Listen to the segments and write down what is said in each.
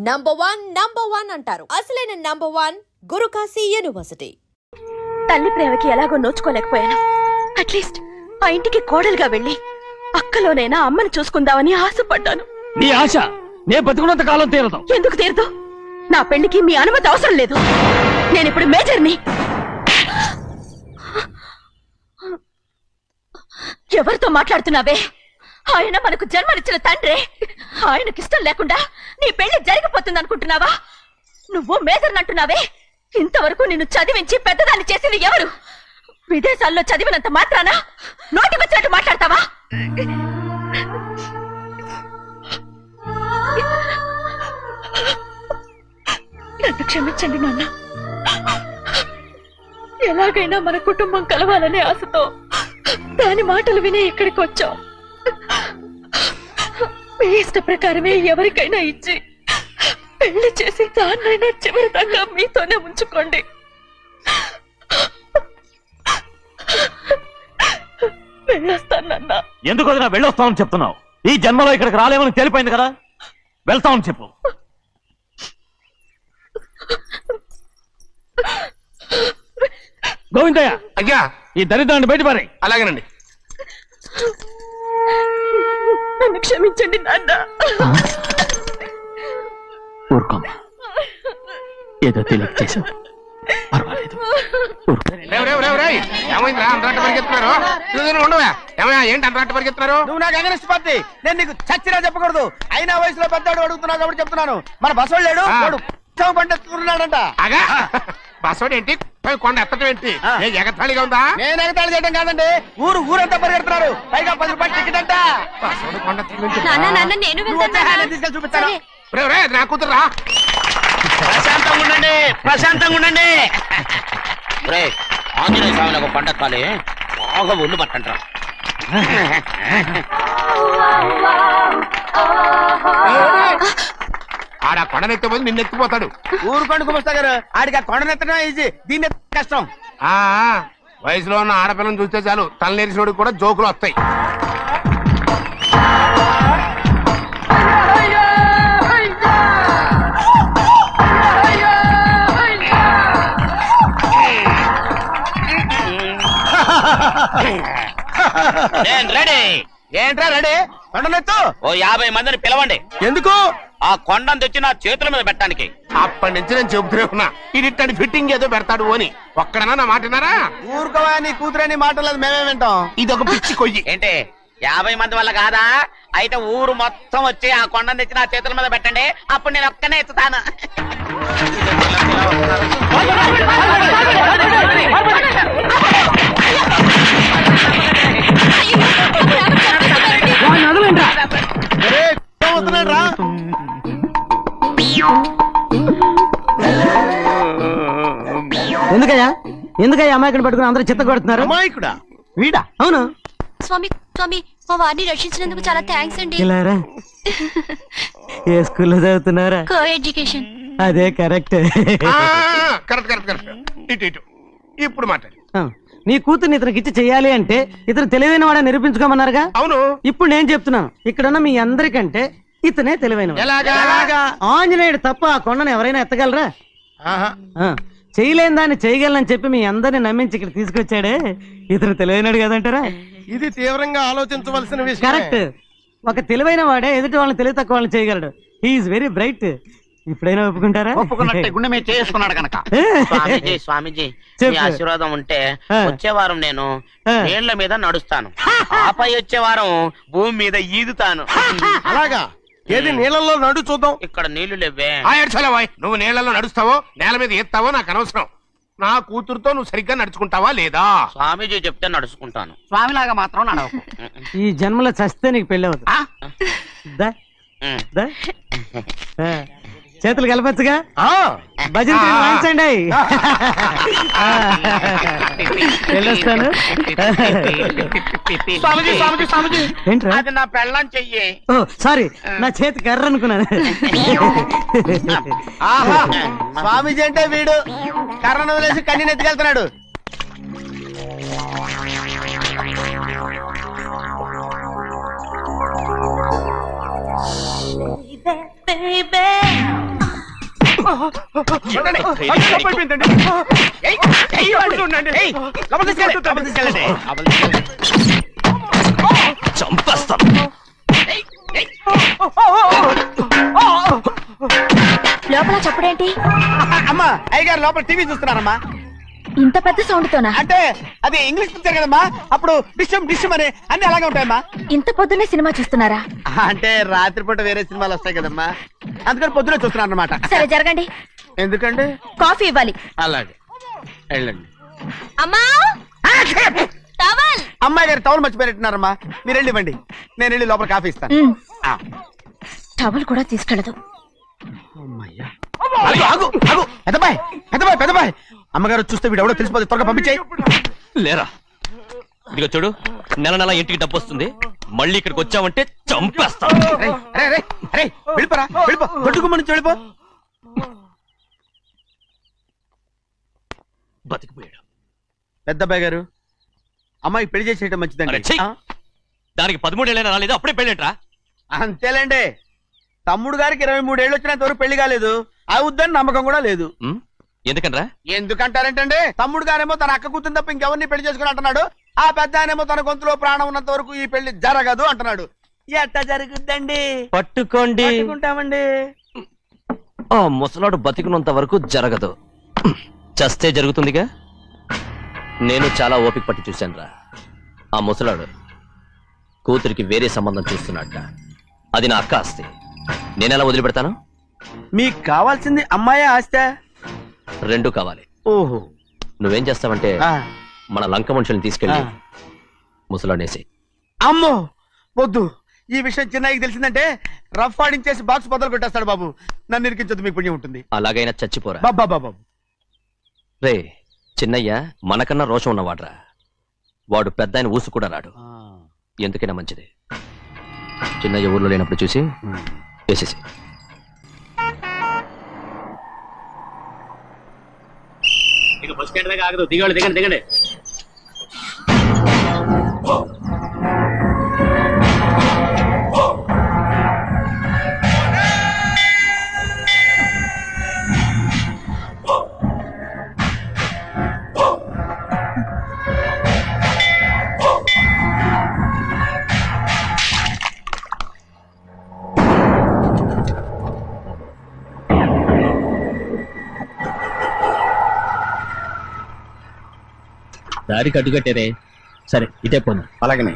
Number one అంటారు. అసలైన number 1 Guru Kashi university. తల్లి ప్రేమకి ఎలాగో నోచుకోలేకపోయాను. అట్లీస్ట్ ఆ ఇంటికి కోడలుగా వెళ్ళి అక్కలోనైనా అమ్మని చూసుకుందామని ఆశపడ్డాను. నీ ఆశ నే బతుకున్నంత కాలం తీరదు. ఎందుకు తీరదు? నా పెళ్లికి మీ అనుమతి అవసరం లేదు. నేనిప్పుడు మేజర్ని. ఎవరితో మాట్లాడుతున్నావే? ఆయన మనకు జన్మనిచ్చిన తండ్రి. ఆయనకిష్టం లేకుండా నీ పెళ్లి జరిగిపోతుంది అనుకుంటున్నావా? నువ్వు మేజర్ అంటున్నావే. ఇంతవరకు నిన్ను చదివించి పెద్దదాన్ని చేసింది ఎవరు? విదేశాల్లో చదివినంత మాత్రాన నోటికి వచ్చినట్టు మాట్లాడతావా? నన్ను క్షమించండి నాన్న. ఎలాగైనా మన కుటుంబం కలవాలనే ఆశతో దాని మాటలు వినే ఇక్కడికి వచ్చాం. మీ ఇష్ట ప్రకారమే ఎవరికైనా ఇచ్చి పెళ్లి చేసి దాన్నైనా చివరి దాకా మీతోనే ఉంచుకోండి. వెళ్ళొస్తానన్నా. ఎందుకు వదినా వెళ్ళొస్తామని చెప్తున్నావు? ఈ జన్మలో ఇక్కడికి రాలేమని తేలిపోయింది కదా. వెళ్తామని చెప్పు. గోవిందయ్య, అయ్యా ఈ దరిద్రాన్ని బయటపడి. అలాగేనండి. నన్ను క్షమించండి నాన్న. ఊరుకోమ్మా, ఏదో తెలియక చేసావు, పర్వాలేదు. ఏమైందిరా అంతరాట పరిగెత్తున్నారు? ఉండవా ఏమయ్యా? ఏంటి అంతరాట పరిగెత్తున్నారు? నువ్వు నాకు అగనిస్ట్ పార్టీ. నేను నీకు చచ్చినా చెప్పకూడదు. అయినా వయసులో పెద్దవాడు అడుగుతున్నావు కాబట్టి చెప్తున్నాను. మన బసవాడు లేడు, వాడు పండిస్తున్నాడంట. అగా బసోడు ఏంటి? కొండ ఎత్తడం ఏంటి? ఎగతాళిగా ఉందా? నేను ఎగతాళి చేయడం కాదండి, ఊరంతా పరిగెడుతున్నారు. పైగా 10 రూపాయలు టికెట్ అంట. బసోడు కొండ తీసుకెళ్ళి చూపిస్తాను. నా కూతురా. ప్రశాంతంగా ఉండండి. ఆంజనేయ స్వామిని ఒక పంట కాలే బాగా ఒళ్ళు పట్టంటారా. ఆడ కొండనెత్తిపోయి నిన్నెత్తిపోతాడు. ఊరుకోండి కుమస్తా గారు, ఆడికి ఆ కొండనెత్తడం ఈజీ, దీన్ని కష్టం. వయసులో ఉన్న ఆడపిల్లని చూస్తే చాలు తలనేరిసినోడికి కూడా జోకులు వస్తాయి. రెడీ. ఏంట్రా రెడీ? కొండనెత్తు. ఓ 50 మందిని పిలవండి. ఎందుకు? ఆ కొండను తెచ్చి నా చేతుల మీద పెట్టడానికి. అప్పటి నుంచి నేను చెబుతూనే ఉన్నా, ఇది ఫిట్టింగ్ ఏదో పెడతాడు అని. ఒక్కడనా నా మాటనారా? ఊరుకోవా, నీ కూతురని మాటలేదు, మేమే వింటాం. ఇది ఒక పిచ్చి కొయ్యి. ఏంటి 50 మంది వల్ల కాదా? అయితే ఊరు మొత్తం వచ్చి ఆ కొండను తెచ్చి నా చేతుల మీద పెట్టండి. అప్పుడు నేను ఒక్కనే ఎత్తుతాను. ఎందుకయ్యా అమాయకుని పట్టుకుని అందరూ చిత్త కొడుతున్నారు? అమాయకుడా? వీడా? అవును. స్వామి మా వారిని రక్షించినందుకు చాలా థ్యాంక్స్ అండి. ఇలారా, ఏ స్కూల్లో చదువుతున్నారా? Co education. అదే కరెక్ట్. ఇటు ఇప్పుడు మాట్లాడి. నీ కూతుర్ని ఇతనికి ఇచ్చి చెయ్యాలి అంటే ఇతను తెలివైన వాడని నిరూపించుకోమన్నారుగా. అవును. ఇప్పుడు నేను చెప్తున్నాను, ఇక్కడున్న మీ అందరికంటే ఇతనే తెలివైన. ఎలాగా? ఆంజనేయుడు తప్ప ఆ కొండను ఎవరైనా ఎత్తగలరా? చేయలేని దాన్ని చేయగలనని చెప్పి మీ అందరిని నమ్మించి ఇక్కడ తీసుకొచ్చాడే, ఇతను తెలివైనడు కదంటారా? ఇది తీవ్రంగా ఆలోచించవలసిన విషయం. కరెక్ట్. ఒక తెలివైన వాడే ఎదుటి వాళ్ళని తెలివి తక్కువ వాళ్ళని చేయగలడు. He is very bright. ఇప్పుడైనా ఒప్పుకుంటారా? ఒప్పుకున్నట్టే గుండె మీద చేసుకున్నాడు కనుక. స్వామీజీ మీ ఆశీర్వాదం ఉంటే వచ్చే వారం నేను నీళ్ల మీద నడుస్తాను. ఆపై వచ్చే వారం భూమి మీద ఈదుతాను. అలాగా? ఏది నీళ్ళల్లో నడు చూద్దాం. ఇక్కడ నీళ్లు లేవే. నువ్వు నీళ్లలో నడుస్తావో నేల మీద ఎత్తావో నాకు అనవసరం. నా కూతురుతో నువ్వు సరిగ్గా నడుచుకుంటావా లేదా? స్వామీజీ చెప్తే నడుచుకుంటాను. స్వామిలాగా మాత్రం నడవకు. ఈ జన్మలో చస్తే నీకు పెళ్ళి అవుతుంది. చేతులు కలపచ్చుగా. భజన వాయించండి. వెళ్ళొస్తాను. ఏంట్రా? అది నా పెళ్ళం చెయ్యి. ఓ సారీ, నా చేతి కర్ర అనుకున్నాను. స్వామీజీ అంటే వీడు కర్రను వదిలేసి కన్నీని ఎత్తుకెళ్తున్నాడు. Baby ఉండండి. అయ్యో, లోపల అయిపోయిందండి. ఏయ్, ఏయ్, ఉండండి. ఏయ్, లోపల తీసుకెళ్ళండి. లోపల తీసుకెళ్ళండి. చంపేస్తాను. లోపల చప్పుడేంటి? అమ్మా అయ్యగారు లోపల టీవీ చూస్తున్నారమ్మా. ఇంత పెద్ద సౌండ్ తోనా? అంటే అది ఇంగ్లీష్ పిక్చర్ కదమ్మా, అప్పుడు డిషం డిషం అని అన్ని అలాగే ఉంటాయమ్మా. ఇంత పొద్దున్నే సినిమా చూస్తున్నారా? అంటే రాత్రిపూట వేరే సినిమాలు వస్తాయి కదమ్మా, అందుకని పొద్దునే చూస్తున్నాను అనమాట. సరే జరగండి, ఎందుకండి? కాఫీ ఇవ్వాలి. అలాగే వెళ్ళండి. అమ్మా టవల్. అమ్మాయి గారు టౌన్ మర్చిపోయినట్టున్నారమ్మా, మీరు వెళ్ళి ఇవ్వండి, నేను వెళ్ళి లోపల కాఫీ ఇస్తాను. ఆ. టవల్ కూడా తీసుకెళ్ళదు. అమ్మయ్యా. ఆగు, ఆగు, ఆగు. పెద్దబాయ్ పెద్దబాయ్ పెద్దబాయ్, అమ్మగారు చూస్తే వీడు ఎవడో తెలిసిపోతే త్వరగా పంపించాయి. లేరా, ఇదిగో చూడు, నెల నెల ఇంటికి డబ్బు వస్తుంది, మళ్ళీ ఇక్కడికి వచ్చావంటే చంపేస్తాను. వెళ్ళిపోరా, వెళ్ళిపో, దొడ్డుకుమ్మ నుంచి వెళ్ళిపో. బతికిపోయాడు. పెద్దబాయ్ గారు, అమ్మాయి పెళ్లి చేసేయటం అరే, మంచిదండి. ఛీ! ఆ? దానికి 13 ఏళ్ళైనా రాలేదు, అప్పుడే పెళ్ళేట్రా? అంతేలేండి, తమ్ముడు గారికి 23 ఏళ్ళు వచ్చినంత వరకు పెళ్లి కాలేదు, అవుద్దని నమ్మకం కూడా లేదు. ఎందుకనరా? ఎందుకంటారేంటండి, తమ్ముడు గారేమో తన అక్క కూతురు తప్ప ఇంకెవరిని పెళ్లి చేసుకుని అంటున్నాడు, ఆ పెద్ద ఆయనేమో తన గొంతులో ప్రాణం ఉన్నంత వరకు ఈ పెళ్లి జరగదు అంటున్నాడు. ఎట్ట జరుగుద్దండి? పట్టుకోండి. పట్టుకుంటామండి. ఆ ముసలాడు బతికినంత వరకు జరగదు, చస్తే జరుగుతుందిగా. నేను చాలా ఓపిక పట్టి చూశానురా. ఆ ముసలాడు కూతురికి వేరే సంబంధం చూస్తున్నట్ట. అది నా అక్క ఆస్తి, నేనెలా వదిలిపెడతాను? మీకు కావాల్సింది అమ్మాయి ఆస్తా? రెండు కావాలి. ఓహో. నువ్వేం చేస్తావంటే ఆ. మన లంక మనుషుల్ని తీసుకెళ్ళి ఆ. ముసలాడేసి. అమ్మో వద్దు, ఈ విషయం చిన్నయ్యకి తెలిసిందంటే రఫ్ ఆడించేసి బాక్స్ బదులు కొట్టేస్తాడు బాబు. నన్ను ఇరికించొద్దు, మీకు పుణ్యం ఉంటుంది. అలాగైనా చచ్చిపోరా. బాబా బాబు. రే చిన్నయ్య మనకన్నా రోషం ఉన్నవాడ్రా. వాడు పెద్ద ఆయన ఊసు కూడా రాడు. ఎందుకైనా మంచిది, చిన్నయ్య ఊర్లో లేనప్పుడు చూసి వేసేసి. బస్ స్టాండ్ దగ్గర ఆగదు, దిగండి దిగండి దిగండి. దారికి అడ్డుకట్టేదే. సరే ఇటే పోను. అలాగనే.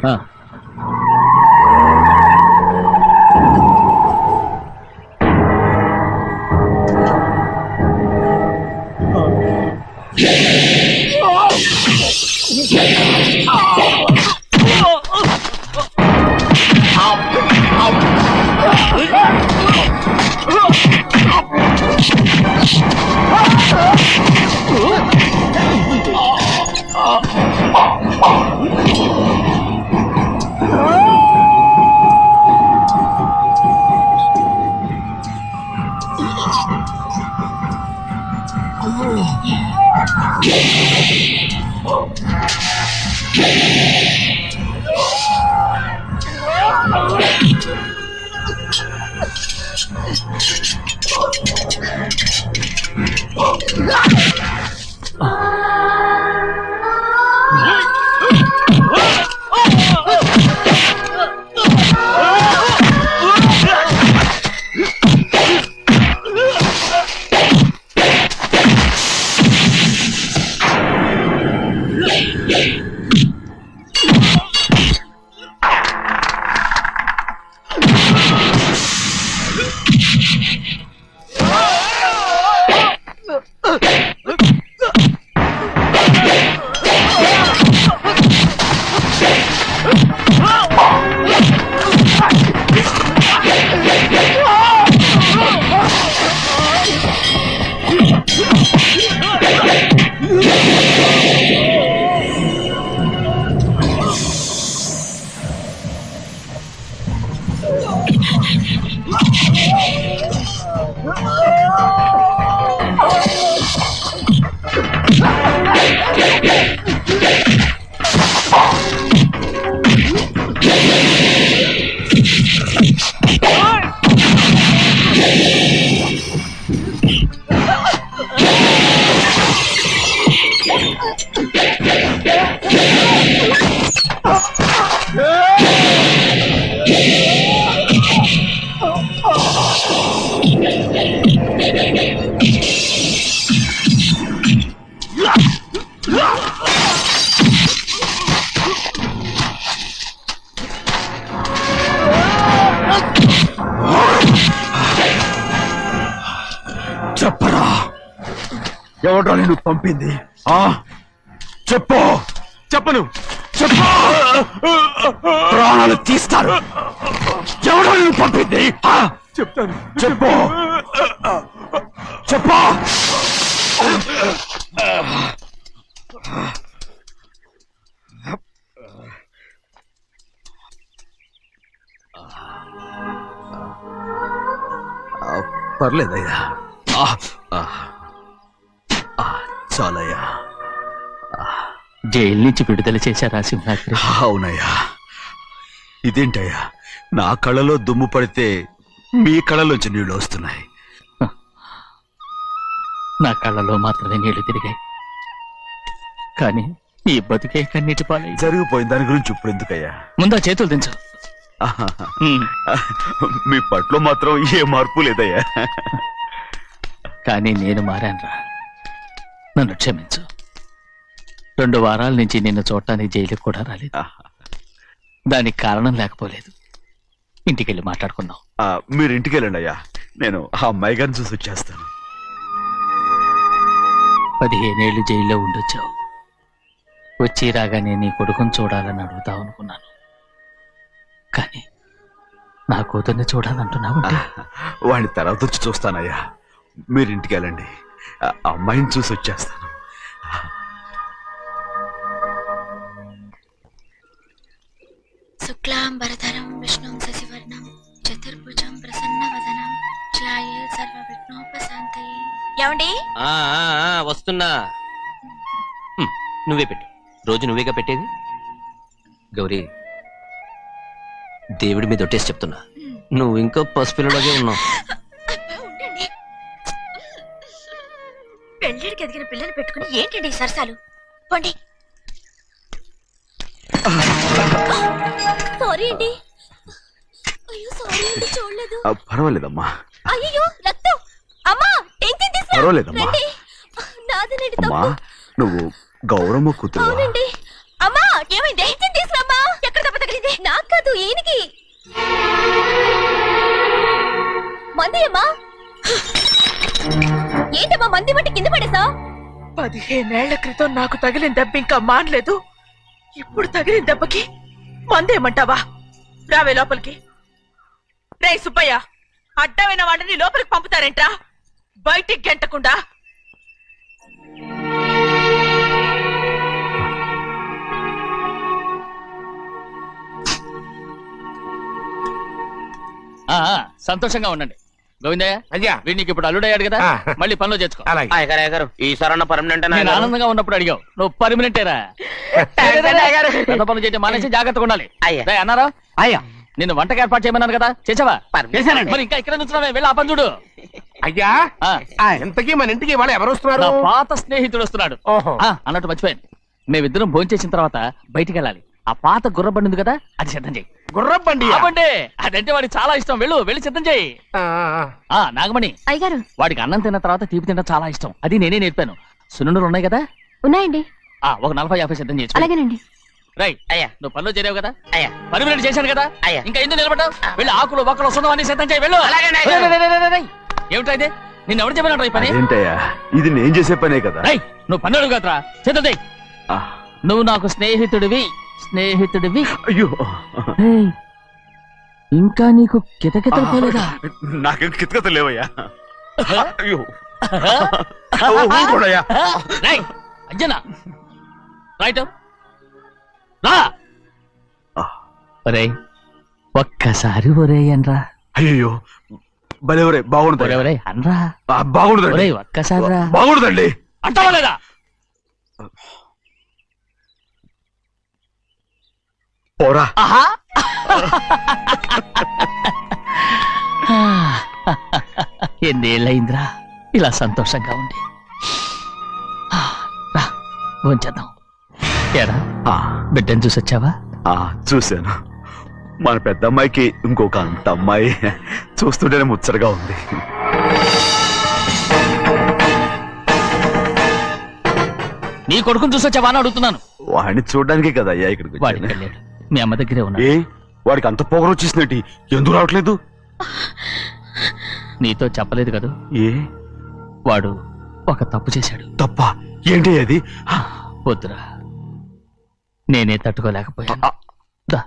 చెప్పరా, ఎవడో నేను పంపింది? చెప్పు. చెప్పను. చెప్పు. ప్రాణాలు తీస్తారు. ఎవడో నేను పంపింది? చెప్తాను. చెప్పు. చెప్పు. పర్లేదయ్యా, చాలయ్యా. జైలు నుంచి విడుదల చేశారా సింహాద్రి? అవునయ్యా. ఇదేంటయ్యా, నా కళ్ళలో దుమ్ము పడితే మీ కళ్ళలోంచి నీళ్లు వస్తున్నాయి. నా కళ్ళలో మాత్రమే నీళ్లు తిరిగాయి, కానీ ఈ బతుకే కన్నీటి పాలై. జరిగిపోయిన దాని గురించి ఇప్పుడు ఎందుకయ్యా? ముందా చేతులు దించు. మీ పట్లో మాత్రం ఏ మార్పు లేదయ్యా. కానీ నేను మారానురా, నన్ను క్షమించు. 2 వారాల నుంచి నిన్ను చూడటానికి జైలుకి కూడా రాలేదు. దానికి కారణం లేకపోలేదు. ఇంటికెళ్ళి మాట్లాడుకుందాం. మీరు ఇంటికి వెళ్ళండి అయ్యా, నేను ఆ అమ్మాయి గారిని చూసి వచ్చేస్తాను. 15 ఏళ్ళు జైల్లో ఉండొచ్చావు. వచ్చి రాగానే నీ కొడుకుని చూడాలని అడుగుతావు అనుకున్నాను, కానీ నా కూతుర్ని చూడాలంటున్నావంటే. వాడిని తర్వాత వచ్చి చూస్తానయ్యా, మీరు ఇంటికి వెళ్ళండి. ఆ అమ్మాయిని చూసి వచ్చేస్తాను. శుక్లాంబరధరం విష్ణుం శశివర్ణం చతుర్భుజం ప్రసన్నవదనం ధ్యాయే సర్వవిఘ్నోపశాంతయే. ఏమండి? వస్తున్నా. నువ్వే పెట్టు. రోజు నువ్వేగా పెట్టేది. గౌరీ, దేవుడి మీద ఒట్టేసి చెప్తున్నా, నువ్వు ఇంకా పసిపిల్లలాగే ఉన్నావు. ఉండండి. పెళ్ళిడికి ఎదిగిన పిల్లని పెట్టుకుని ఏంటండి ఈ సరసాలు? పోండి. సారీ అండి. అయ్యో సారీ అండి, చూడలేదు. పర్వాలేదమ్మా. అయ్యో రక్తం. అమ్మా టెన్షన్ తీసుకురా. పర్వాలేదమ్మా. రండి. నాదేనండి అమ్మా, తప్పు. నువ్వు గౌరమ్మ కూతురు. అవునండి. అమ్మా ఏమైంది? టెన్షన్ తీసుకురామ్మా. ఎక్కడ దెబ్బ తగిలింది? నాకు కాదు, ఈయనకి. మంది అమ్మా. ఏంటమ్మా మంది బట్టి కింద పడేసా? 15 ఏళ్ల క్రితం నాకు తగిలిన దెబ్బ ఇంకా మానలేదు. ఇప్పుడు తగిలిన దెబ్బకి మందేమంటావా? రావే లోపలికి. రే సుబ్బయ్య, అడ్డమైన వాడిని లోపలికి పంపుతారేంట్రా? బయటికి గెంటకుండా. సంతోషంగా ఉండండి. గోవిందయ్య, అయ్యా, వీడికి ఇప్పుడు అల్లుడయ్యాడు కదా, మళ్ళీ పనిలో చేర్చుకో. అలాగే. అయ్యగారు అయ్యగారు, ఈసారన్న పర్మనెంట్ నేను ఆనందంగా ఉన్నప్పుడు అడిగావు, నువ్వు పర్మనెంటేరా. పెద్ద పనులు చేయడం మానేసి జాగ్రత్తగా ఉండాలి. అయ్యా. రేయ్, అన్నారా? అయ్యా, నిన్ను వంటకి ఏర్పాటు చేయమన్నాను కదా, చేసావా? చేశానండి. మరి ఇంకా ఇక్కడ నుంచున్నావే, వెళ్ళి ఆ పని చూడు. అయ్యా, ఇంతకీ మన ఇంటికి వాళ్ళు ఎవరు వస్తున్నారు? నా పాత స్నేహితుడు వస్తున్నాడు. ఓహో. అన్నట్టు మర్చిపోయాను, మేమిద్దరం భోంచేసిన తర్వాత బయటికి వెళ్ళాలి. ఆ పాత గుర్రబండి ఉంది కదా, అది సిద్ధం చేయి. గుర్రబండి. బండి అదంటే వాడికి చాలా ఇష్టం. వెళ్ళి సిద్ధం చేయి. నాగమణి, అయ్యగారు వాడికి అన్నం తిన్న తర్వాత తీపి తినడం చాలా ఇష్టం. అది నేనే నేర్పాను. సున్నుండలు ఉన్నాయి కదా, ఉన్నాయండి. ఒక 40-50 సిద్ధం చేసి. అలాగేనండి. రైట్. అయ్యా. నువ్వు పనిలో చేరావు కదా, అయ్యా. పర్మినెంట్ చేశాను కదా, అయ్యా. ఇంకా ఎందుకు నిలబడ్డావు? వెళ్ళి ఆకులు ఒక్కలు సున్నం అన్ని సిద్ధం చేయి. వెళ్ళు. అలాగేనండి. ఏమిటా ఇది? నిన్ను ఎవరు చెప్పినట్టు ఈ పని? ఏంటయ్యా, ఇది నేను చేసే పనే కదా. రైట్, నువ్వు పని అడుగు కదరా, సిద్ధం చేయి. నువ్వు నాకు స్నేహితుడివి. అయ్యో, ఏయ్, ఇంకా నీకు కితకితలు పోలేదా? నాకేం కితకత లేవయ్యా. అయ్యో, ఊరుకోడయ్యా. రేయ్, అంజనా, రైట్ రా. ఒరేయ్, ఒక్కసారి ఒరేయ్ అనరా. అయ్యో, భలే ఒరే, బాగుండదు. ఒరేయ్ అనరా. బాగుండదండి. ఒరేయ్, ఒక్కసారి రా. బాగుండదండి. అంటావా లేదా? పోరా. ఆహా. ఎన్నేళ్ళయిందిరా ఇలా సంతోషంగా ఉండి. రా, భోంచేద్దాం. ఏరా, బిడ్డను చూసొచ్చావా? చూశాను. మన పెద్ద అమ్మాయికి ఇంకొక అంత అమ్మాయి. చూస్తుంటేనే ముచ్చటగా ఉంది. నీ కొడుకుని చూసొచ్చావా అని అడుగుతున్నాను. వాడిని చూడడానికే కదా అయ్యా ఇక్కడికి వాడికి వచ్చాను. వెళ్ళాడు, మీ అమ్మ దగ్గరే ఉన్నాడు. ఏ, వాడికి అంత పొగరు వచ్చేసినట్టు ఎందుకు రావట్లేదు? నీతో చెప్పలేదు కదా. ఏ, వాడు ఒక తప్పు చేశాడు. తప్ప ఏంటి అది? వద్దురా, నేనే తట్టుకోలేకపోయాను. దా.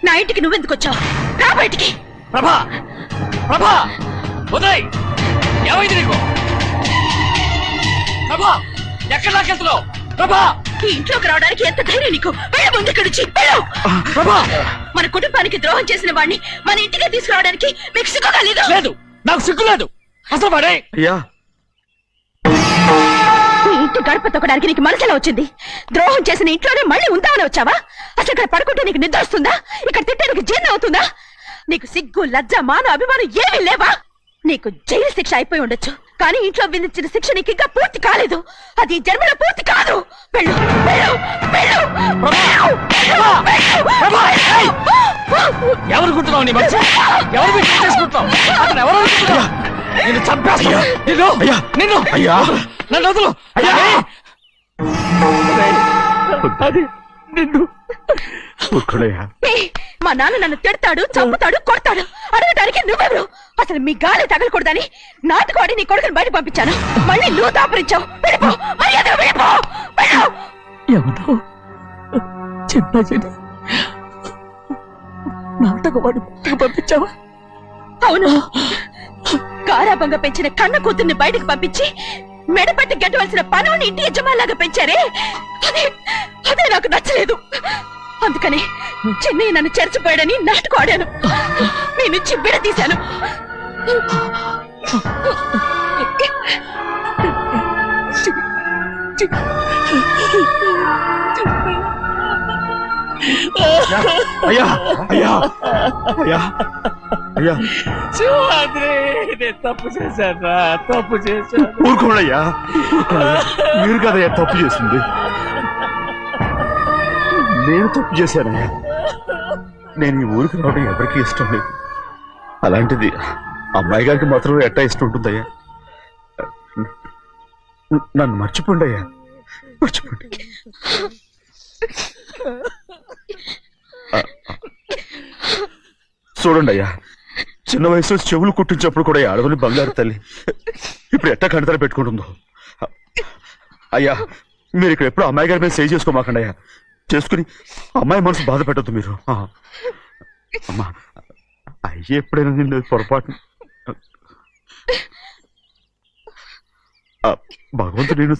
నా ఇంటికి నువ్వెందుకు వచ్చావు? రా బయటికి. ప్రభా, ప్రభా, ఉదయ్, ఏమైంది నీకు? ప్రభా, ఎక్కడ లాకెళ్తున్నావు? ప్రభా, ఈ ఇంట్లోకి రావడానికి ఎంత ధైర్యం నీకు? వెళ్ళ ముందు ఇక్కడి నుంచి వెళ్ళు. ప్రభా, మన కుటుంబానికి ద్రోహం చేసిన వాడిని మన ఇంటికి తీసుకురావడానికి మీకు సిగ్గుగా లేదు? లేదు, నాకు సిగ్గు లేదు. అసలు వాడే అయ్యా, ఈ ఇంటి గడప తొక్కడానికి నీకు మనసులో వచ్చింది. ద్రోహం చేసిన ఇంట్లోనే మళ్ళీ ఉందామని వచ్చావా? అసలు ఇక్కడ పడుకుంటే నీకు నిద్ర వస్తుందా? ఇక్కడ తింటే నీకు జీర్ణం అవుతుందా? నీకు సిగ్గు, లజ్జ, మాన, అభిమానం ఏమీ లేవా? నీకు జైలు శిక్ష అయిపోయి ఉండొచ్చు, కానీ ఇంట్లో విధించిన శిక్ష నీకు ఇంకా పూర్తి కాలేదు. అది ఈ జన్మలో పూర్తి కాదు. వెళ్ళు, వెళ్ళు, వెళ్ళు, ఎవరు కుట్టున్నావు? నీ మంచి ఎవరు మీకు చేసుకుంటున్నావు? అతను ఎవరు అనుకుంటున్నావు? నిన్ను చంపేస్తా. నిన్ను నిన్ను అయ్యా, నన్ను వదులు. అయ్యా, అది నిన్ను ఊరుకోడయ్యా. ఏయ్, మా నాన్న నన్ను తిడతాడు, చంపుతాడు, కొడతాడు. అడగటానికి నువ్వెవరు? అసలు మీ గాలి తగలకూడదని నాటుకోడి నీ కొడుకుని బయట పంపించాను. మళ్ళీ నువ్వు దాపరించావు. వెళ్ళిపో, మర్యాదగా వెళ్ళిపో, వెళ్ళు. ఎవరో చిన్న నాటకవాడు పంపించావా? అవును, గారాబంగా పెంచిన కన్న కూతుర్ని బయటకు పంపించి మెడపట్టి గెట్టవలసిన పనుని ఇంటి యజమానిలాగా పెంచారే, అదే నాకు నచ్చలేదు. అందుకని చెన్నయ్య నన్ను చెరచిపోయాడని నాటకం ఆడాను. మీ నుంచి విడదీశాను. అయ్యా, అయ్యా, అయ్యా, అయ్యా, నేను తప్పు చేశాను, తప్పు చేశాను. ఊరుకోడయ్యా, మీరు కదయ్యా తప్పు చేసింది. నేను తప్పు చేశానయ్యా. నేను ఈ ఊరికి రావడం ఎవరికి ఇష్టం లేదు. అలాంటిది అమ్మాయి గారికి మాత్రం ఎట్టా ఇష్టం ఉంటుందయ్యా. నన్ను మర్చిపోండి అయ్యా, మర్చిపోండి. చూడండి అయ్యా, చిన్న వయసులో చెవులు కుట్టించినప్పుడు కూడా అడవుని బంగారు తల్లి ఇప్పుడు ఎట్టా కంటతర పెట్టుకుంటుందో. అయ్యా, మీరు ఇక్కడ ఎప్పుడు అమ్మాయి గారి మీద సేవ్ చేసుకోమాకండి అయ్యా. చేసుకుని అమ్మాయి మనసు బాధ పెట్టద్దు మీరు. అమ్మా, అయ్యే ఎప్పుడైనా నిన్ను పొరపాటు భగవంతుడు నేను